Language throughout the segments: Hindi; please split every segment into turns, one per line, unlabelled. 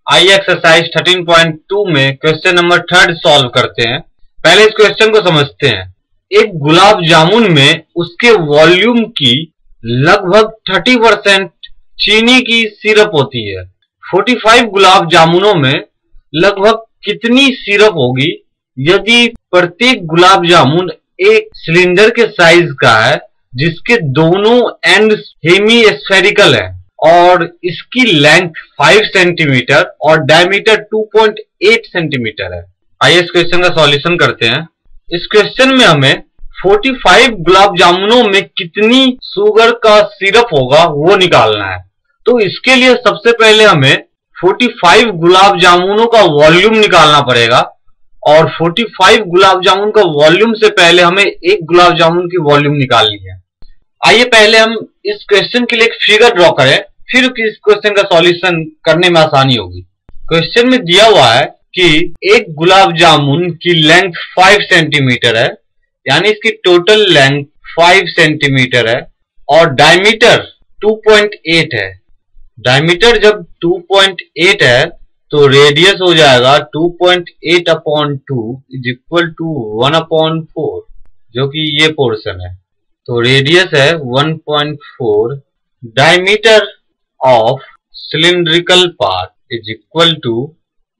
आइए एक्सरसाइज 13.2 में क्वेश्चन नंबर 3 सॉल्व करते हैं। पहले इस क्वेश्चन को समझते हैं। एक गुलाब जामुन में उसके वॉल्यूम की लगभग 30% चीनी की सिरप होती है। 45 गुलाब जामुनों में लगभग कितनी सिरप होगी यदि प्रत्येक गुलाब जामुन एक सिलेंडर के साइज का है जिसके दोनों एंड हेमी स्फेरिकल है और इसकी लेंथ 5 सेंटीमीटर और डायमीटर 2.8 सेंटीमीटर है। आइए इस क्वेश्चन का सॉल्यूशन करते हैं। इस क्वेश्चन में हमें 45 गुलाब जामुनों में कितनी शुगर का सिरप होगा वो निकालना है। तो इसके लिए सबसे पहले हमें 45 गुलाब जामुनों का वॉल्यूम निकालना पड़ेगा और 45 गुलाब जामुन का वॉल्यूम से पहले हमें एक गुलाब जामुन की वॉल्यूम निकालनी है। आइए पहले हम इस क्वेश्चन के लिए एक फिगर ड्रॉ करें, फिर इस क्वेश्चन का सॉल्यूशन करने में आसानी होगी। क्वेश्चन में दिया हुआ है कि एक गुलाब जामुन की लेंथ 5 सेंटीमीटर है, यानी इसकी टोटल लेंथ 5 सेंटीमीटर है और डायमीटर 2.8 है। डायमीटर जब 2.8 है तो रेडियस हो जाएगा 2.8 अपॉन 2 इज इक्वल टू 1/4, जो कि ये पोर्शन है। तो रेडियस है 1.4। Diameter of cylindrical part is equal to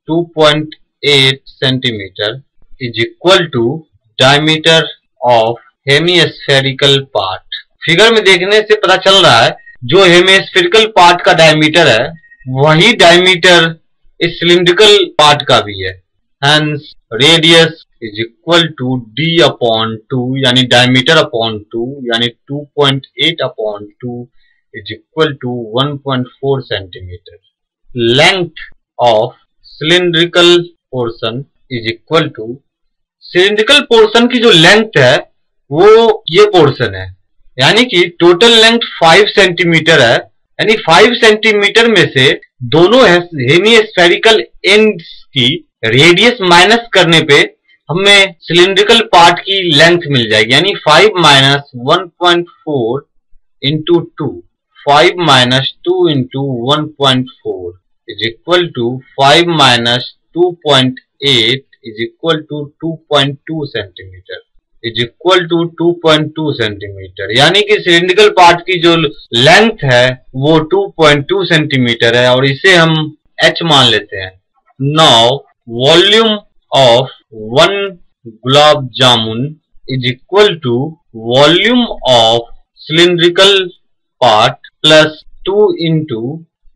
2.8 centimetre is equal to diameter of hemispherical part. Figure में देखने से पता चल रहा है जो हेमीस्फेरिकल पार्ट का डायमीटर है वही डायमीटर इस सिलिंड्रिकल पार्ट का भी है। Hence radius is equal to d upon 2 यानी डायमीटर अपॉन 2 यानी 2.8 upon 2 is equal to 1.4 centimetre. Length of cylindrical portion is equal to, cylindrical portion की जो लेंथ है वो ये पोर्शन है, यानी कि टोटल लेंथ 5 सेंटीमीटर है, यानी 5 सेंटीमीटर में से दोनों हेमीस्फेरिकल एंड्स की रेडियस माइनस करने पे हमें सिलिंड्रिकल पार्ट की लेंथ मिल जाएगी, यानी 5 minus 1.4 into 2, 5 minus 2 into 1.4 is equal to 5 minus 2.8 is equal to 2.2 centimetre is equal to 2.2 centimetre, यानी कि सिलिंड्रिकल पार्ट की जो लेंथ है वो 2.2 सेंटीमीटर है और इसे हम h मान लेते हैं। Now volume of 1 gulab jamun is equal to volume of cylindrical part plus 2 into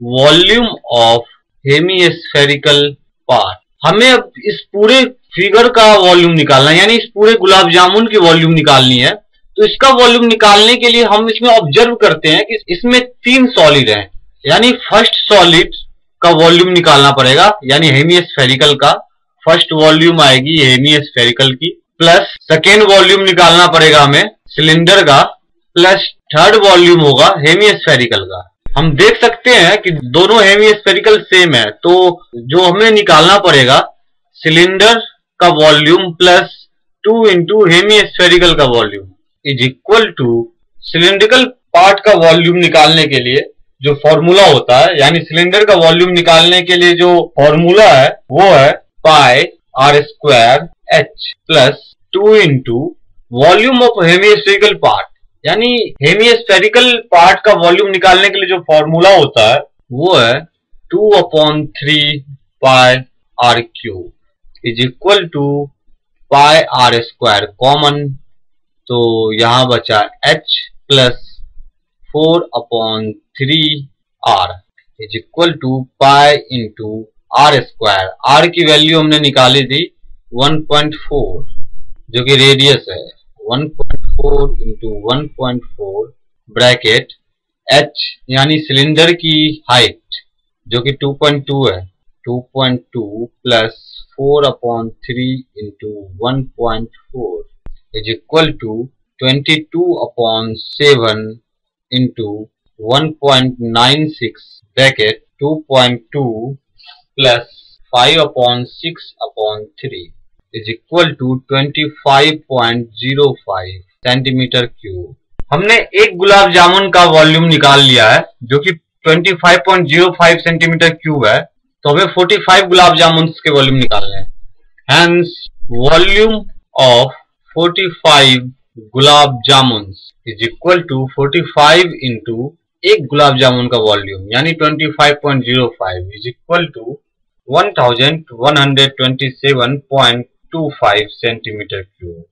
volume of hemispherical part. हमें अब इस पूरे फिगर का वॉल्यूम निकालना है, यानी इस पूरे गुलाब जामुन की वॉल्यूम निकालनी है। तो इसका वॉल्यूम निकालने के लिए हम इसमें ऑब्जर्व करते हैं कि इसमें 3 सॉलिड हैं, यानी फर्स्ट सॉलिड का वॉल्यूम निकालना पड़ेगा, यानी हेमीस्फेरिकल का फर्स्ट वॉल्यूम आएगी हेमीस्फेरिकल की, प्लस सेकेंड वॉल्यूम निकालना पड़ेगा हमें सिलेंडर का, प्लस थर्ड वॉल्यूम होगा हेमीस्फेरिकल का। हम देख सकते हैं कि दोनों हेमीस्फेरिकल सेम है, तो जो हमें निकालना पड़ेगा सिलेंडर का वॉल्यूम प्लस 2 इंटू हेमीस्फेरिकल का volume is equal to, cylindrical part का वॉल्यूम निकालने के लिए जो फॉर्मूला होता है, यानी सिलेंडर का वॉल्यूम निकालने के लिए जो फॉर्मूला है वो है pi r square h plus 2 into volume of hemispherical part, यानी हेमीस्फेरिकल पार्ट का वॉल्यूम निकालने के लिए जो फॉर्मूला होता है वो है 2/3 pi r cube is equal to pi r square common, तो यहां बचा h plus 4/3 r is equal to pi into r square. R की वैल्यू हमने निकाली थी 1.4 जो कि रेडियस है, 1.4 इंटू 1.4 ब्रैकेट h यानी सिलेंडर की हाइट जो कि 2.2 है, 2.2 plus 4/3 into 1.4 is equal to 22/7 into 1.96 bracket 2.2 plus 5/6/3 is equal to 25.05 centimetre cube. हमने एक गुलाब जामुन का वॉल्यूम निकाल लिया है जो कि 25.05 सेंटीमीटर क्यूब है। तो हमें 45 गुलाब जामुन के वॉल्यूम निकालने हैं। Hence, volume of 45 gulab jamun is equal to 45 into एक गुलाब जामुन का वॉल्यूम यानी 25.05 is equal to 1127.25 centimetre cube.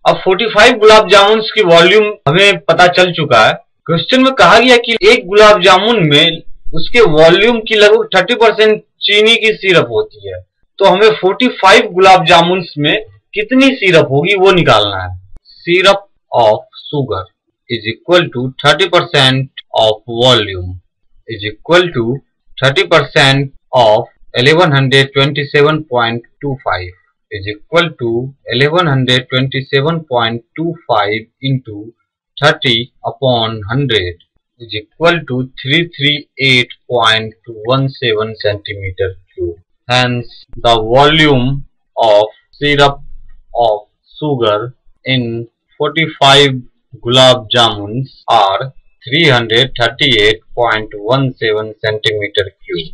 अब 45 गुलाब जामुन की वॉल्यूम हमें पता चल चुका है। क्वेश्चन में कहा गया कि एक गुलाब जामुन में उसके वॉल्यूम की लगभग 30% चीनी की सिरप होती है, तो हमें 45 गुलाब जामुन में कितनी सिरप होगी वो निकालना है। Syrup of sugar is equal to 30% of volume is equal to 30% of 1127.25 is equal to 1127.25 into 30 upon 100 is equal to 338.17 centimeter cube. Hence, the volume of syrup of sugar in 45 gulab jamuns are 338.17 centimeter cube.